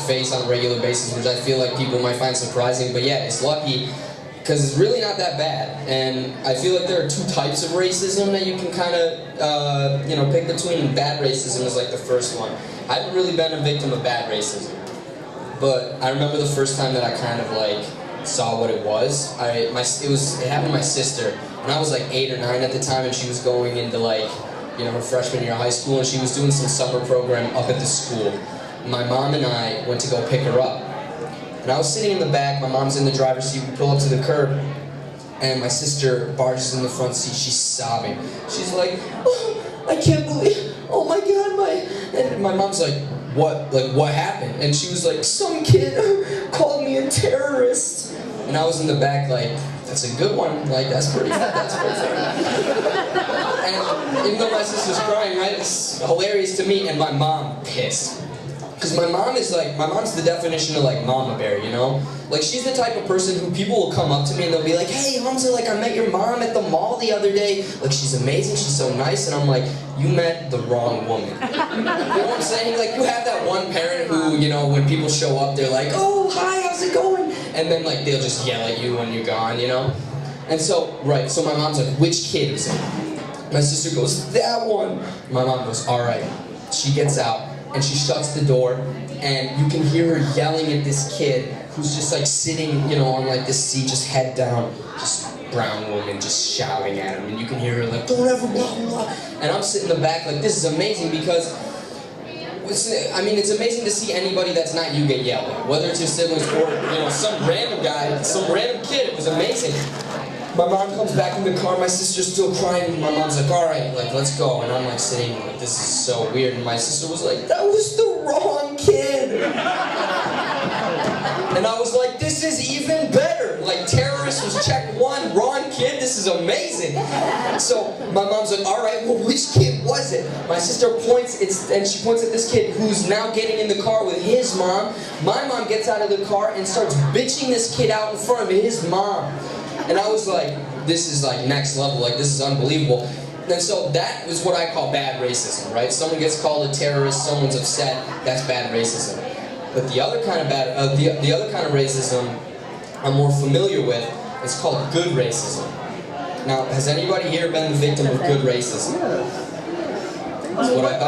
face on a regular basis, which I feel like people might find surprising, but yeah, it's lucky, because it's really not that bad. And I feel like there are two types of racism that you can kind of, pick between. Bad racism is like the first one. I haven't really been a victim of bad racism, but I remember the first time that I kind of like saw what it was. It happened to my sister, and I was like 8 or 9 at the time, and she was going into like, her freshman year of high school, and she was doing some summer program up at the school. My mom and I went to go pick her up. And I was sitting in the back, my mom's in the driver's seat, we pull up to the curb, and my sister barges in the front seat, she's sobbing. She's like, oh, I can't believe, oh my God, and my mom's like, what happened? And she was like, some kid called me a terrorist. And I was in the back like, that's a good one, like that's pretty fair. And even though my sister's crying, right, it's hilarious to me, and my mom pissed. Because my mom's the definition of like mama bear, Like she's the type of person who people will come up to me and they'll be like, hey Hamza, like I met your mom at the mall the other day. Like she's amazing, she's so nice. And I'm like, you met the wrong woman. You know what I'm saying? Like you have that one parent who, when people show up, they're like, oh, hi, how's it going? And then like they'll just yell at you when you're gone, And so my mom's like, which kid is it? My sister goes, that one. My mom goes, all right. She gets out. And she shuts the door, and you can hear her yelling at this kid who's just like sitting, on like this seat, just head down, just brown woman just shouting at him, and you can hear her like, don't ever blah, blah, blah. And I'm sitting in the back like, this is amazing because, it's amazing to see anybody that's not you get yelled at, whether it's your siblings or, some random guy, some random kid. It was amazing. My mom comes back in the car, my sister's still crying, and my mom's like, all right, like, let's go. And I'm like sitting like, this is so weird. And my sister was like, that was the wrong kid. And I was like, this is even better. Like, terrorist was check 1, wrong kid, this is amazing. So my mom's like, all right, well, which kid was it? My sister points, and she points at this kid who's now getting in the car with his mom. My mom gets out of the car and starts bitching this kid out in front of his mom. And I was like, this is like next level, like this is unbelievable. And so that was what I call bad racism, right? Someone gets called a terrorist, someone's upset, that's bad racism. But the other kind of the other kind of racism I'm more familiar with is called good racism. Now, has anybody here been the victim of good racism? That's what I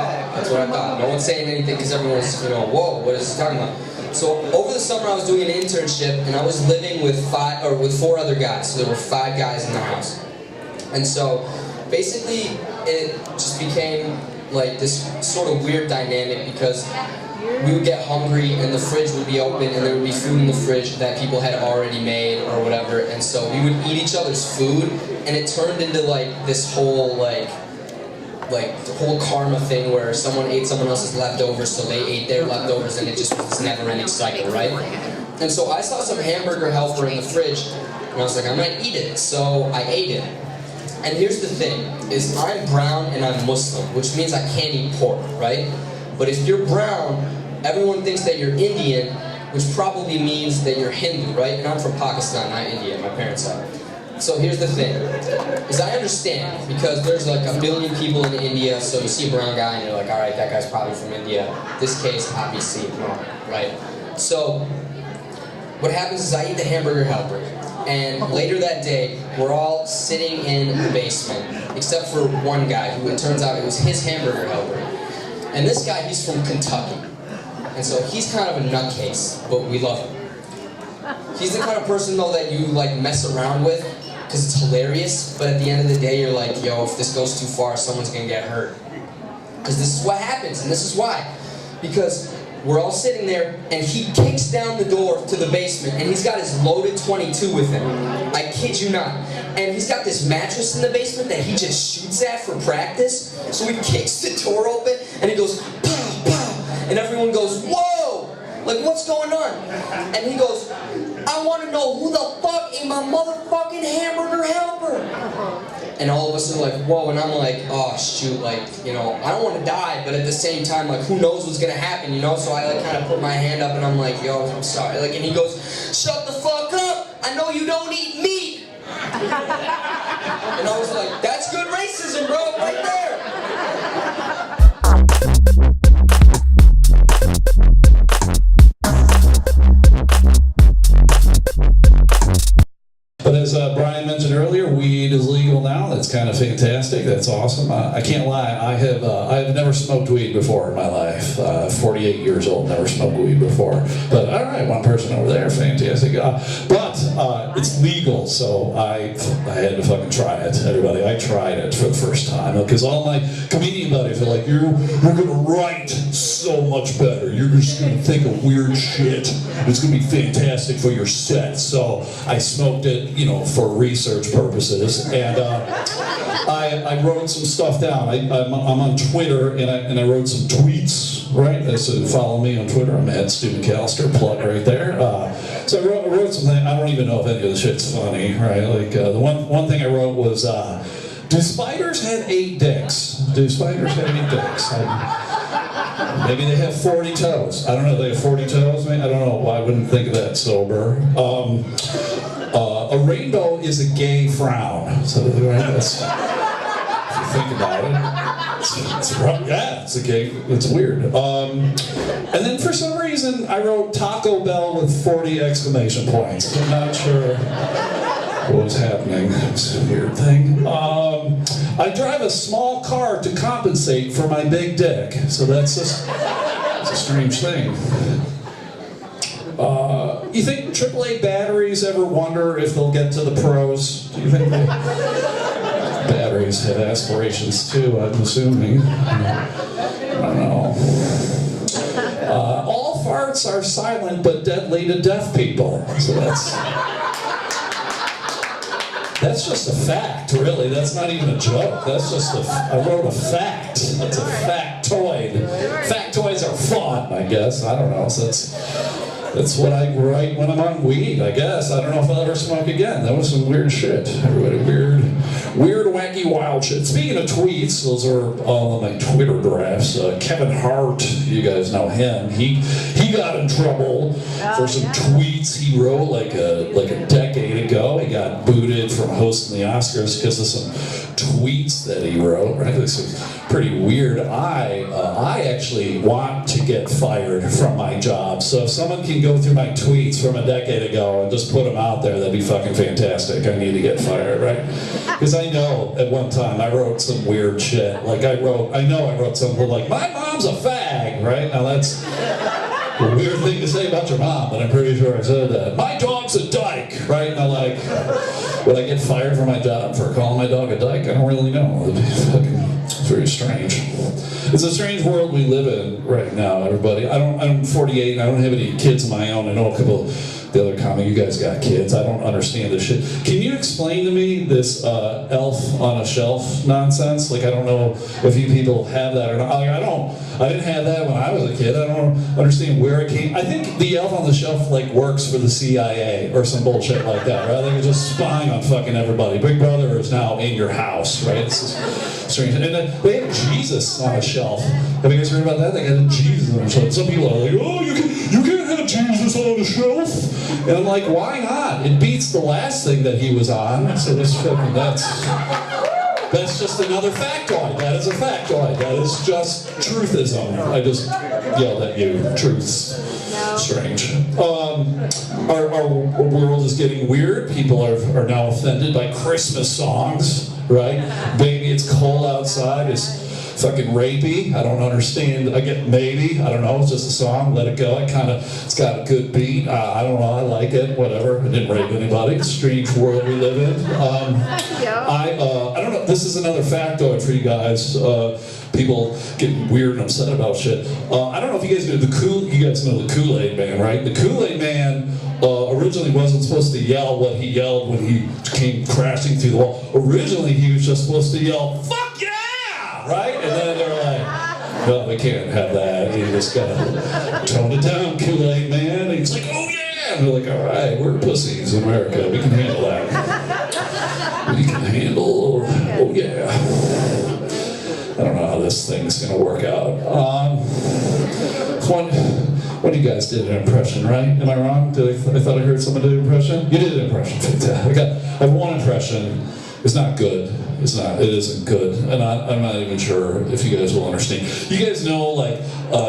thought. No one's saying anything because everyone's, whoa, what is he talking about? So over the summer I was doing an internship and I was living with 4 other guys. So there were 5 guys in the house. And so basically it just became like this sort of weird dynamic because we would get hungry and the fridge would be open and there would be food in the fridge that people had already made or whatever. And so we would eat each other's food and it turned into like this whole like the whole karma thing where someone ate someone else's leftovers, so they ate their leftovers, and it just was this never-ending cycle, right? And so I saw some hamburger helper in the fridge, and I was like, I'm gonna eat it. So I ate it. And here's the thing, is I'm brown and I'm Muslim, which means I can't eat pork, right? But if you're brown, everyone thinks that you're Indian, which probably means that you're Hindu, right? And I'm from Pakistan, not India, my parents are. So here's the thing, is I understand, because there's like 1 billion people in India, so you see a brown guy and you're like, alright, that guy's probably from India. This case, obviously, wrong, right? So, what happens is I eat the hamburger helper, and later that day, we're all sitting in the basement, except for one guy, who it turns out it was his hamburger helper. And this guy, he's from Kentucky. And so he's kind of a nutcase, but we love him. He's the kind of person, though, that you like mess around with, because it's hilarious, but at the end of the day, you're like, yo, if this goes too far, someone's gonna get hurt. Because this is what happens, and this is why. Because we're all sitting there, and he kicks down the door to the basement, and he's got his loaded .22 with him. I kid you not. And he's got this mattress in the basement that he just shoots at for practice. So he kicks the door open, and he goes, pow, pow, and everyone goes, whoa! Like, what's going on? And he goes, I want to know who the fuck ate my motherfucking hamburger helper? And all of us are like, whoa, and I'm like, oh shoot, like, I don't want to die, but at the same time, like, who knows what's gonna happen, So I like kind of put my hand up and I'm like, yo, I'm sorry. Like, and he goes, shut the fuck up! I know you don't eat meat! And I was like, that's good racism, bro, right there! But as Brian mentioned earlier, weed is legal now. That's kind of fantastic. That's awesome. I can't lie. I have never smoked weed before in my life. 48 years old, never smoked weed before. But all right, one person over there, fantastic. But it's legal, so I had to fucking try it. Everybody, I tried it for the first time because all my comedian buddies are like, you're gonna write so much better. You're just gonna think of weird shit. It's gonna be fantastic for your set. So I smoked it, for research purposes, and I wrote some stuff down. I'm on Twitter, and I wrote some tweets. Right, so follow me on Twitter. I'm at Stu McAllister. Plug right there. So I wrote something. I don't even know if any of the shit's funny. Right, like the one thing I wrote was, do spiders have 8 dicks? Do spiders have 8 dicks? Maybe they have 40 toes. I don't know. They have 40 toes. I don't know. I wouldn't think of that sober. A rainbow is a gay frown. So right, that's, if you think about it, it's weird. And then for some reason, I wrote Taco Bell with 40 exclamation points. I'm not sure what was happening. It's a weird thing. I drive a small car to compensate for my big dick. So that's a strange thing. You think AAA batteries ever wonder if they'll get to the pros? Do you think batteries have aspirations too, I'm assuming? I don't know. All farts are silent but deadly to deaf people. So that's just a fact, really. That's not even a joke. That's just I wrote a fact. That's a factoid. Factoids are fun, I guess. I don't know. So that's what I write when I'm on weed, I guess. I don't know if I'll ever smoke again. That was some weird shit. Everybody weird, wacky, wild shit. Speaking of tweets, those are all on my Twitter drafts. Kevin Hart, you guys know him. He got in trouble for some tweets he wrote like a decade ago. He got booted from hosting the Oscars because of some tweets that he wrote. Right, this is pretty weird. I actually want to get fired from my job. So if someone can go through my tweets from a decade ago and just put them out there, that'd be fucking fantastic. I need to get fired, right? Because I know at one time I wrote some weird shit. Like I know I wrote something like, my mom's a fag, right? Now that's a weird thing to say about your mom, but I'm pretty sure I said that. My dog's a dyke, right? Now like, would I get fired from my job for calling my dog a dyke? I don't really know. It's very strange. It's a strange world we live in right now, everybody. I'm 48 and I don't have any kids of my own. I know a couple of the other comic, you guys got kids. I don't understand this shit. Can you explain to me this elf on a shelf nonsense? Like, I don't know if you people have that or not. Like, I didn't have that when I was a kid. I don't understand where it came. I think the elf on the shelf like works for the CIA or some bullshit like that, right? They're just spying on fucking everybody. Big Brother is now in your house, right? This is strange. And then they have Jesus on a shelf. Have you guys heard about that? They got Jesus on a shelf. Some people are like, oh, you can't have Jesus on a shelf. And I'm like, why not? It beats the last thing that he was on. So that's just another factoid. That is a factoid. That is just truthism. I just yelled at you. Truths. Strange. Our world is getting weird. People are now offended by Christmas songs, right? Baby, it's cold outside. It's fucking rapey. I don't understand. I get maybe. I don't know. It's just a song. Let it go. It's got a good beat. I don't know. I like it. Whatever. I didn't rape anybody. It's a strange world we live in. I don't know. This is another factoid for you guys. People getting weird and upset about shit. I don't know if you guys know you guys know the Kool-Aid Man, right? The Kool-Aid Man originally wasn't supposed to yell what he yelled when he came crashing through the wall. Originally, he was just supposed to yell, "Fuck yeah!" Right? And then they're like, no, we can't have that. You just gotta tone it down, Kool-Aid Man. And he's like, oh yeah! And they're like, all right, we're pussies in America. We can handle that. We can handle, oh yeah. I don't know how this thing's gonna work out. One of you guys did an impression, right? Am I wrong? I thought I heard someone do an impression? You did an impression. I have one impression. is not good. It's not. It isn't good, and I'm not even sure if you guys will understand. You guys know, like,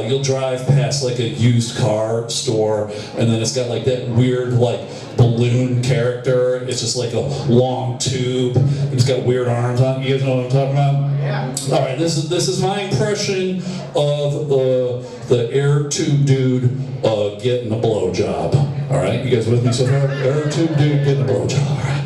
you'll drive past like a used car store, and then it's got like that weird like balloon character. It's just like a long tube. It's got weird arms on it. You guys know what I'm talking about? Yeah. All right. This is my impression of the air tube dude getting a blowjob. All right. You guys with me so far? Air tube dude getting a blowjob. All right.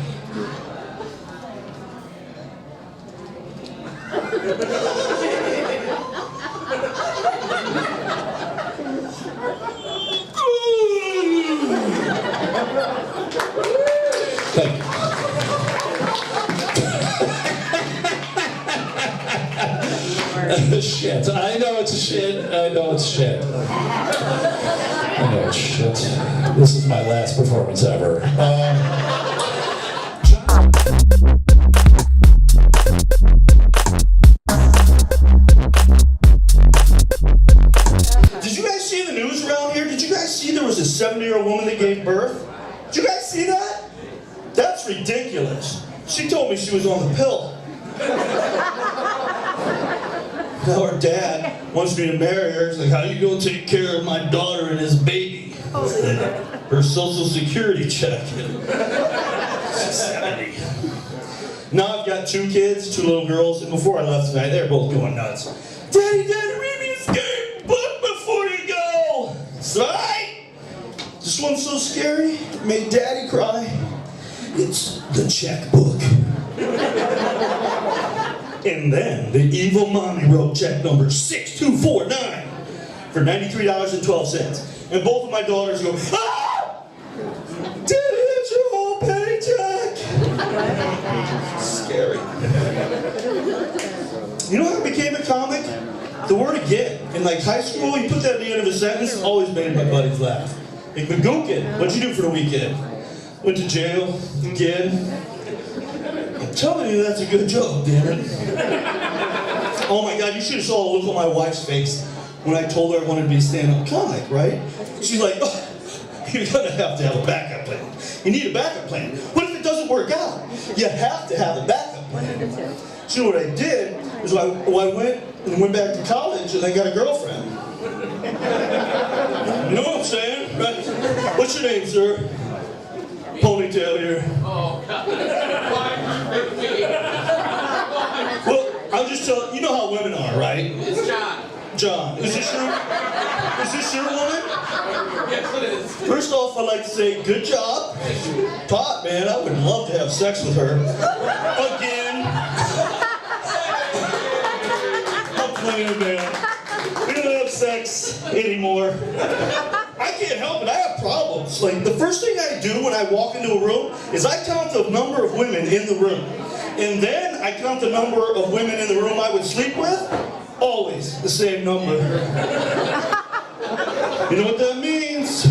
Thank you. Shit. I know it's shit. I know it's shit. I know it's shit. This is my last performance ever. Did you guys see the news around here? Did you guys see there was a 70-year-old woman that gave birth? Did you guys see that? That's ridiculous. She told me she was on the pill. Now her dad wants me to marry her. He's like, how you gonna take care of my daughter and his baby? Her social security check. She's 70. Now I've got 2 kids, 2 little girls, and before I left tonight, they were both going nuts. Daddy, read me a scary book before you go. Right? This one's so scary, it made Daddy cry. It's the checkbook. And then the evil mommy wrote check number 6249 for $93.12. And both of my daughters go, ah! Daddy, that's your whole paycheck. Scary. You know how I became a comic? The word again. In like high school, you put that at the end of a sentence, always made my buddies laugh. Like, McGookin, what'd you do for the weekend? Went to jail again. I'm telling you, that's a good joke, damn it. Oh my God, you should have saw the look on my wife's face when I told her I wanted to be a stand-up comic, right? She's like, oh, you're gonna have to have a backup plan. You need a backup plan. What if it doesn't work out? You have to have a backup plan. So what I did is I went back to college and I got a girlfriend. You know what I'm saying, right? What's your name, sir? Ponytail here. Oh, God. Well, I'm just telling you, know how women are, right? It's John. John, is this your woman? Yes, it is. First off, I'd like to say, good job. Todd, man, I would love to have sex with her. Again. I'm playing, man. We don't have sex anymore. I can't help it, I have problems. Like, the first thing I do when I walk into a room is I count the number of women in the room. And then I count the number of women in the room I would sleep with. Always the same number. You know what that means?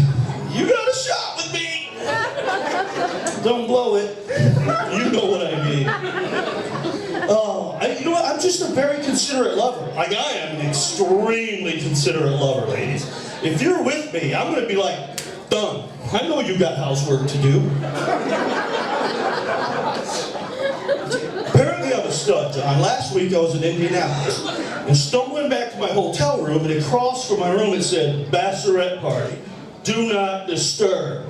You got a shot with me. Don't blow it. You know what I mean. You know what? I'm just a very considerate lover. Like, I am an extremely considerate lover, ladies. If you're with me, I'm going to be like, done. I know you got housework to do. Apparently I'm a stud, John. Last week I was in Indianapolis and stumbling back to my hotel room, and across from my room it said, bachelorette party. Do not disturb.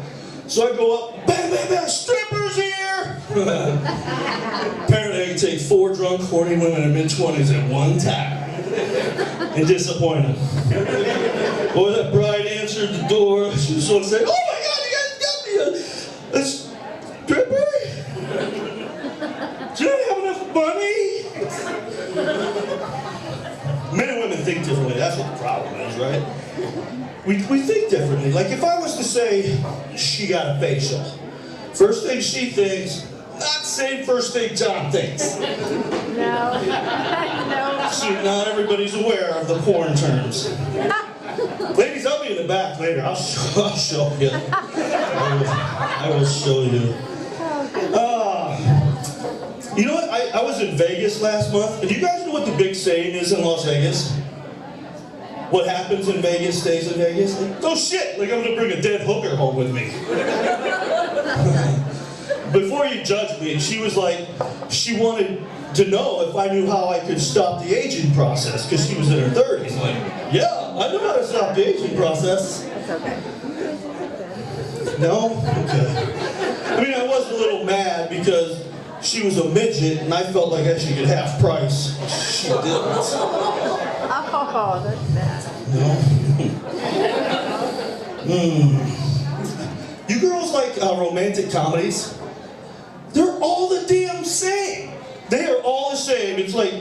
So I go up, bang, bang, bang, strippers here! Apparently I can take 4 drunk, horny women in mid-20s at one time. And disappoint them. Boy, that bride answered the door. She was sort of saying, oh my God, you guys got me a stripper? Do you have enough money? Men and women think differently. That's what the problem is, right? We think differently. Like, if I was to say, she got a facial, first thing she thinks, not the same first thing John thinks. No. No. See, not everybody's aware of the porn terms. Ladies, I'll be in the back later. I'll show you. I will show you. You know what? I was in Vegas last month. And do you guys know what the big saying is in Las Vegas? What happens in Vegas stays in Vegas? Like, oh shit, like I'm gonna bring a dead hooker home with me. before you judge me, she was like, she wanted to know if I knew how I could stop the aging process, because she was in her 30s. Like, yeah, I know how to stop the aging process. It's okay. No? Okay. I mean, I was a little mad because she was a midget and I felt like I should get half price. She didn't. Oh, that's bad. No? You girls like romantic comedies? They're all the damn same. They are all the same. It's like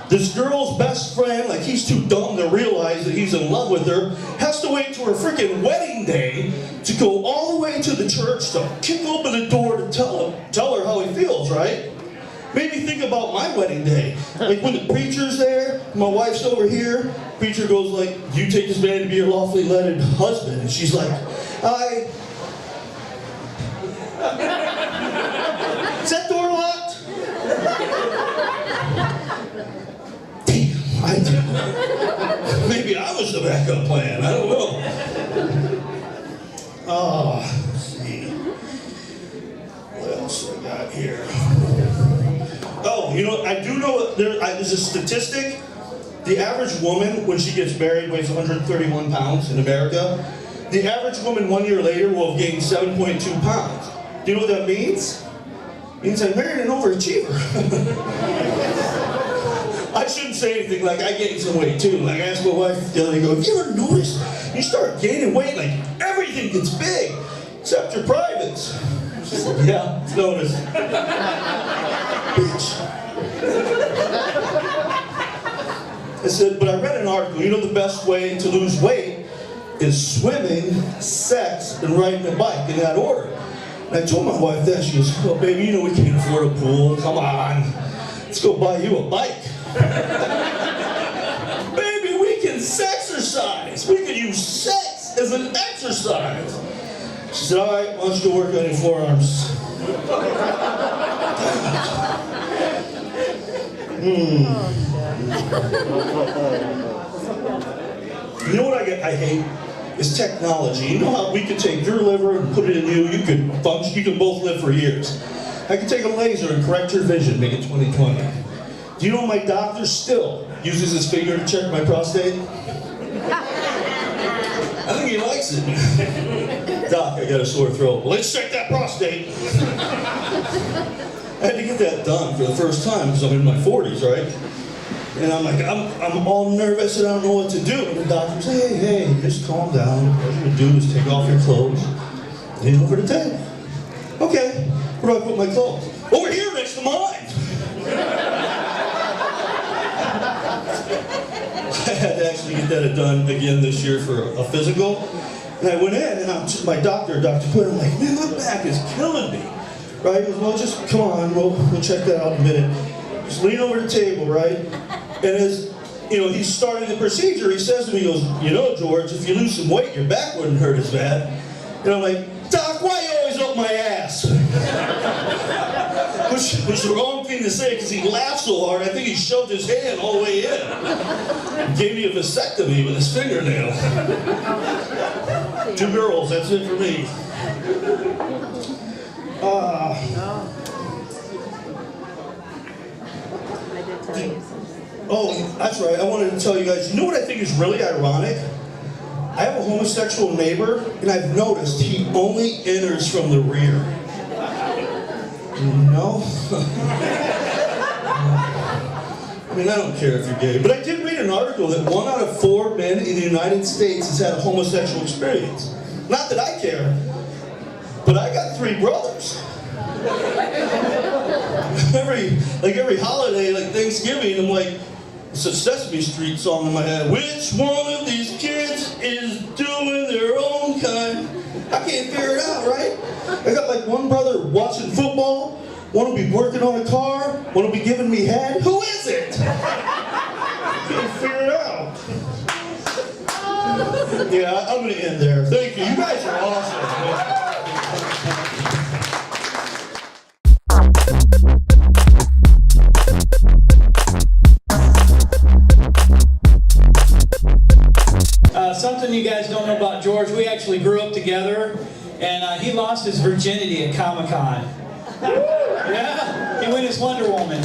this girl's best friend, like he's too dumb to realize that he's in love with her, has to wait to her freaking wedding day to go all the way to the church to kick open the door to tell her how he feels, right? Made me think about my wedding day. Like when the preacher's there, my wife's over here, preacher goes like, you take this man to be your lawfully wedded husband. And she's like, is that door locked? Damn, I do. Maybe I was the backup plan, I don't know. Let's see. What else I got here? Oh, you know, I do know there's a statistic. The average woman, when she gets married, weighs 131 pounds in America. The average woman 1 year later will have gained 7.2 pounds. Do you know what that means? It means I married an overachiever. I shouldn't say anything, like I gained some weight too. Like I asked my wife the other day, have you ever noticed you start gaining weight, like everything gets big, except your privates? She said, yeah, it's noticed. Bitch. I said, but I read an article, you know the best way to lose weight is swimming, sex, and riding a bike in that order. And I told my wife that. She goes, well, baby, you know we can't afford a pool. Come on. Let's go buy you a bike. Baby, we can sexercise. We can use sex as an exercise. She said, all right, why don't you go work on your forearms? You know what I hate? Is technology. You know how we could take your liver and put it in you? You could function, you could both live for years. I could take a laser and correct your vision, make it 20/20. Do you know my doctor still uses his finger to check my prostate? I think he likes it. Doc, I got a sore throat. Well, let's check that prostate. I had to get that done for the first time because I'm in my 40s, right? And I'm like, I'm all nervous and I don't know what to do. And the doctor's, hey, just calm down. What you're gonna do is take off your clothes, lean over the table. Okay, where do I put my clothes? Over here next to mine. I had to actually get that done again this year for a physical. And I went in and I'm just my doctor Quinn, I'm like, man, my back is killing me. Right? He goes, well, just come on, we'll check that out in a minute. Just lean over the table, right? And as you know, he's starting the procedure, he says to me, he goes, you know, George, if you lose some weight, your back wouldn't hurt as bad. And I'm like, Doc, why you always up my ass? Which was the wrong thing to say because he laughed so hard, I think he shoved his hand all the way in. Gave me a vasectomy with his fingernail. 2 girls, that's it for me. I did tell you something. Oh, that's right. I wanted to tell you guys, you know what I think is really ironic? I have a homosexual neighbor, and I've noticed he only enters from the rear. No? I mean, I don't care if you're gay, but I did read an article that 1 out of 4 men in the United States has had a homosexual experience. Not that I care, but I got 3 brothers. every holiday, like Thanksgiving, I'm like, it's a Sesame Street song in my head. Which one of these kids is doing their own kind? I can't figure it out, right? I got like one brother watching football, one will be working on a car, one will be giving me head. Who is it? Can't figure it out. Yeah, I'm gonna end there. Thank you. You guys are awesome. Something you guys don't know about George, we actually grew up together, and he lost his virginity at Comic-Con. Yeah, he went as Wonder Woman.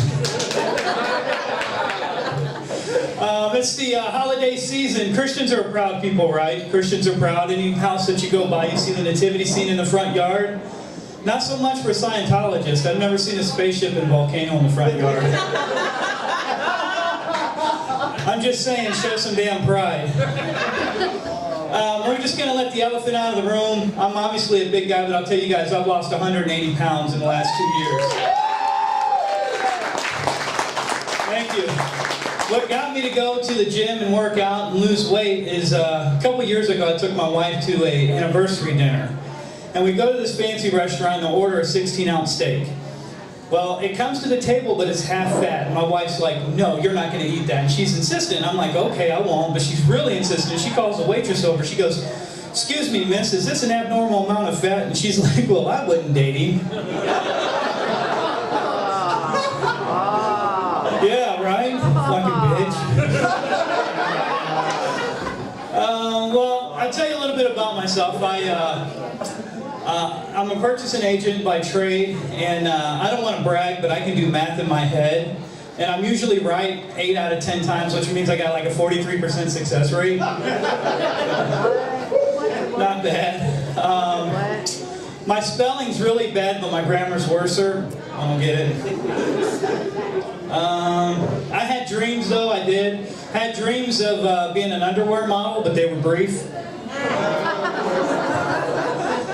It's the holiday season. Christians are proud people, right? Christians are proud. Any house that you go by, you see the nativity scene in the front yard. Not so much for Scientologists. I've never seen a spaceship and volcano in the front yard. I'm just saying, show some damn pride. We're just going to let the elephant out of the room. I'm obviously a big guy, but I'll tell you guys, I've lost 180 pounds in the last 2 years. Thank you. What got me to go to the gym and work out and lose weight is a couple years ago I took my wife to an anniversary dinner. And we go to this fancy restaurant and they'll order a 16-ounce steak. Well, it comes to the table, but it's half fat. And my wife's like, no, you're not going to eat that. And she's insistent. I'm like, okay, I won't. But she's really insistent. She calls the waitress over. She goes, excuse me, miss, is this an abnormal amount of fat? And she's like, well, I wouldn't date him. Yeah, right? Fucking bitch. Well, I'll tell you a little bit about myself. I'm a purchasing agent by trade, and I don't want to brag, but I can do math in my head. And I'm usually right 8 out of 10 times, which means I got like a 43% success rate. Not bad. My spelling's really bad, but my grammar's worser. I don't get it. I had dreams, though, I did. Had dreams of being an underwear model, but they were brief.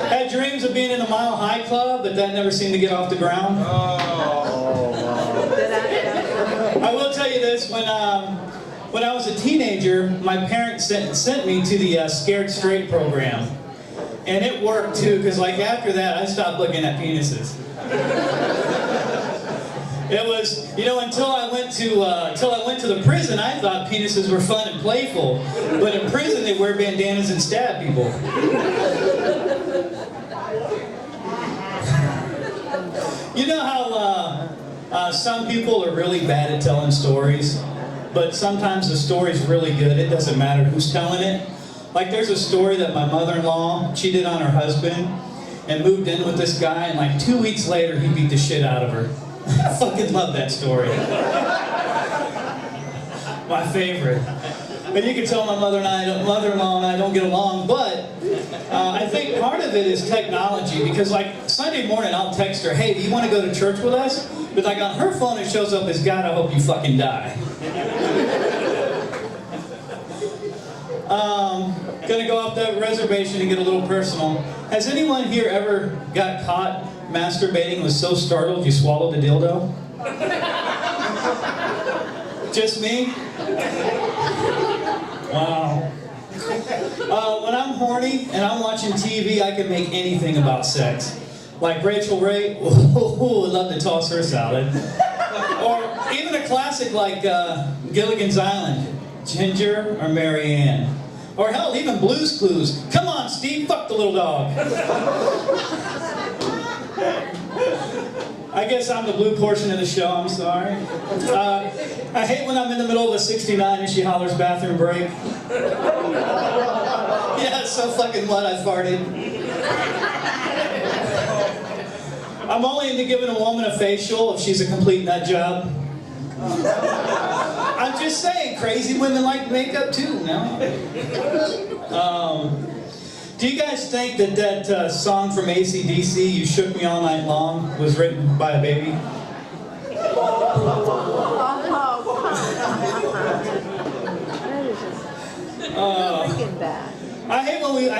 Had dreams of being in the Mile High Club, but that never seemed to get off the ground. I will tell you this, when I was a teenager, my parents sent me to the Scared Straight program. And it worked too, because like after that, I stopped looking at penises. It was, you know, until I went to the prison, I thought penises were fun and playful. But in prison, they wear bandanas and stab people. You know how some people are really bad at telling stories, but sometimes the story's really good. It doesn't matter who's telling it. Like there's a story that my mother-in-law cheated on her husband and moved in with this guy, and like 2 weeks later, he beat the shit out of her. I fucking love that story. My favorite. But you can tell my mother-in-law and I don't get along, but I think part of it is technology, because like Sunday morning I'll text her, hey, do you want to go to church with us? But like on her phone it shows up as, God, I hope you fucking die. Gonna go off that reservation and get a little personal. Has anyone here ever got caught masturbating and was so startled you swallowed a dildo? Just me? Wow. When I'm horny and I'm watching TV, I can make anything about sex. Like Rachel Ray, ooh, I'd love to toss her salad. Or even a classic like Gilligan's Island, Ginger or Mary Ann. Or hell, even Blue's Clues. Come on, Steve, fuck the little dog. I guess I'm the blue portion of the show, I'm sorry. I hate when I'm in the middle of a 69 and she hollers bathroom break. Yeah, it's so fucking what, I farted. I'm only into giving a woman a facial if she's a complete nut job. I'm just saying, crazy women like makeup too, no? Do you guys think that song from AC/DC, You Shook Me All Night Long, was written by a baby? Freaking bad. I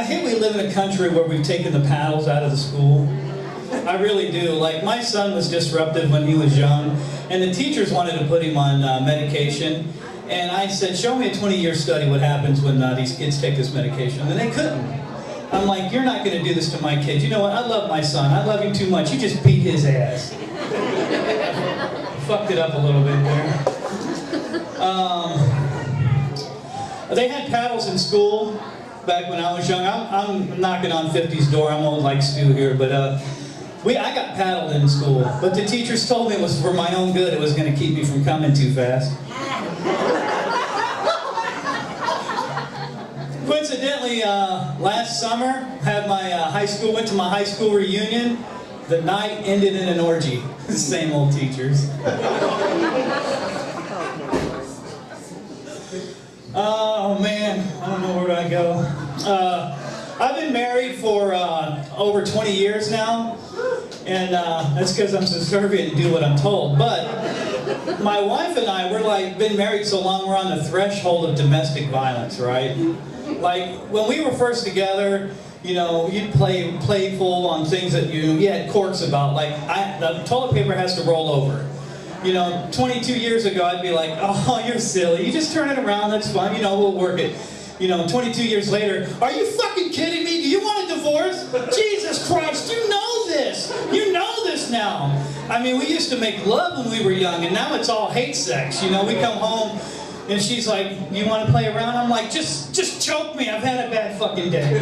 hate we live in a country where we've taken the paddles out of the school. I really do. Like, my son was disruptive when he was young, and the teachers wanted to put him on medication. And I said, show me a 20-year study what happens when these kids take this medication. And they couldn't. I'm like, you're not going to do this to my kids. You know what? I love my son. I love him too much. You just beat his ass. Fucked it up a little bit there. They had paddles in school back when I was young. I'm knocking on 50's door. I'm old like Stu here, but I got paddled in school. But the teachers told me it was for my own good. It was going to keep me from coming too fast. Coincidentally, last summer, went to my high school reunion, The night ended in an orgy. Same old teachers. Oh man, I don't know where do I go. I've been married for over 20 years now, and that's because I'm subservient and do what I'm told. But my wife and I, we're like been married so long, we're on the threshold of domestic violence, right? Like when we were first together, you know, you'd play playful on things that you had quirks about. Like the toilet paper has to roll over. You know, 22 years ago, I'd be like, oh, you're silly. You just turn it around, that's fine. You know, we'll work it. You know, 22 years later, are you fucking kidding me? Do you want a divorce? Jesus Christ, you know this. You know this now. I mean, we used to make love when we were young, and now it's all hate sex. You know, we come home, and she's like, you want to play around? I'm like, just choke me. I've had a bad fucking day.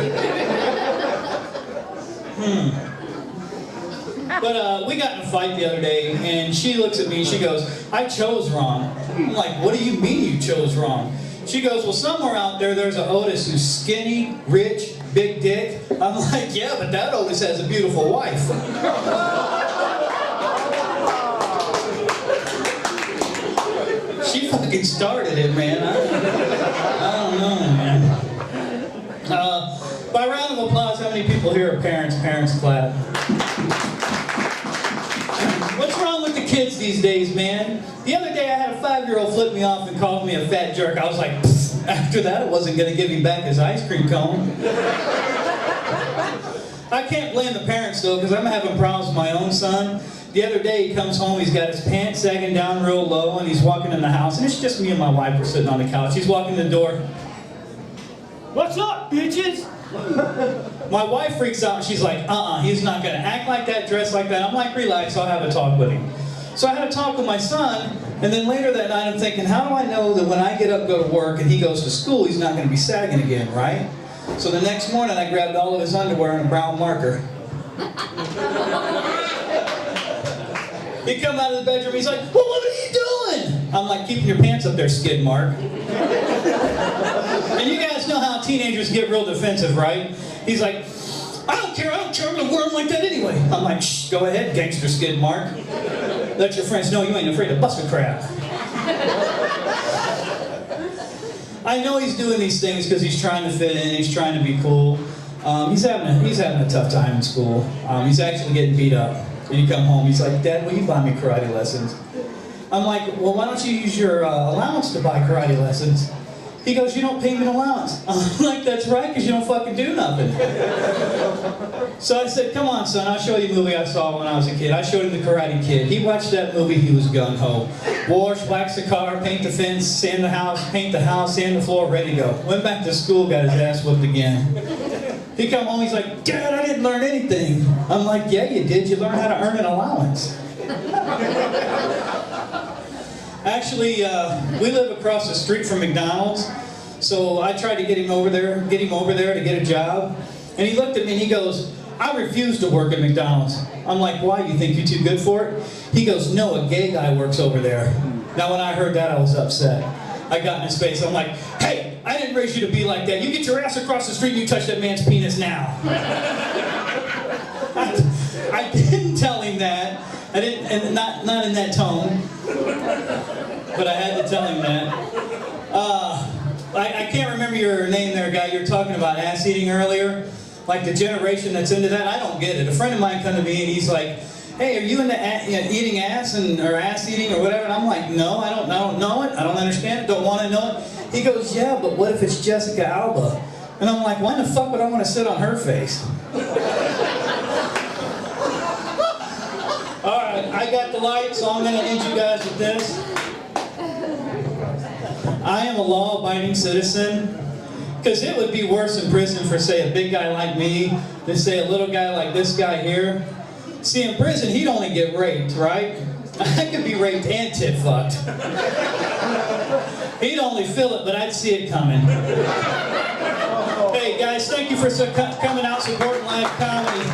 But we got in a fight the other day, and she looks at me and she goes, I chose wrong. I'm like, what do you mean you chose wrong? She goes, well, somewhere out there, there's an Otis who's skinny, rich, big dick. I'm like, yeah, but that Otis has a beautiful wife. She fucking started it, man. I don't know, man. By round of applause, how many people here are parents? Parents clap. What's wrong with the kids these days, man? The other day I had a 5-year-old flip me off and called me a fat jerk. I was like, pfft. After that, I wasn't going to give him back his ice cream cone. I can't blame the parents, though, because I'm having problems with my own son. The other day he comes home, he's got his pants sagging down real low, and he's walking in the house, and it's just me and my wife. We're sitting on the couch. He's walking the door. What's up, bitches? My wife freaks out and she's like, he's not going to act like that, dress like that. I'm like, relax, I'll have a talk with him. So I had a talk with my son, and then later that night I'm thinking, how do I know that when I get up, go to work, and he goes to school, he's not going to be sagging again, right? So the next morning I grabbed all of his underwear and a brown marker. He come out of the bedroom, he's like, well, what are you doing? I'm like, keeping your pants up there, skid mark. And you guys know how teenagers get real defensive, right? He's like, I don't care, I'm gonna wear them like that anyway. I'm like, shh, go ahead, gangster skid mark. Let your friends know you ain't afraid to bust a crap. I know he's doing these things because he's trying to fit in, he's trying to be cool. He's having a tough time in school. He's actually getting beat up. And you come home, he's like, Dad, will you buy me karate lessons? I'm like, well, why don't you use your allowance to buy karate lessons? He goes, you don't pay me an allowance. I'm like, that's right, because you don't fucking do nothing. So I said, come on, son, I'll show you a movie I saw when I was a kid. I showed him The Karate Kid. He watched that movie, he was gung-ho. Wash, wax the car, paint the fence, sand the house, paint the house, sand the floor, ready to go. Went back to school, got his ass whooped again. He come home, he's like, Dad, I didn't learn anything. I'm like, yeah, you did. You learned how to earn an allowance. Actually, we live across the street from McDonald's, so I tried to get him over there to get a job. And he looked at me and he goes, I refuse to work at McDonald's. I'm like, why? You think you're too good for it? He goes, no, a gay guy works over there. Now, when I heard that, I was upset. I got in his face. I'm like, hey, I didn't raise you to be like that. You get your ass across the street and you touch that man's penis now. I didn't tell him that. I didn't, and not in that tone. But I had to tell him that. I can't remember your name there, guy. You were talking about ass eating earlier. Like the generation that's into that, I don't get it. A friend of mine come to me and he's like, hey, are you into eating ass or ass eating or whatever? And I'm like, no, I don't know it. I don't understand it. Don't want to know it. He goes, yeah, but what if it's Jessica Alba? And I'm like, why the fuck would I want to sit on her face? All right, I got the light, so I'm going to end you guys with this. I am a law-abiding citizen, because it would be worse in prison for, say, a big guy like me than, say, a little guy like this guy here. See, in prison, he'd only get raped, right? I could be raped and tit-fucked. He'd only feel it, but I'd see it coming. Hey, guys, thank you for coming out, supporting live comedy.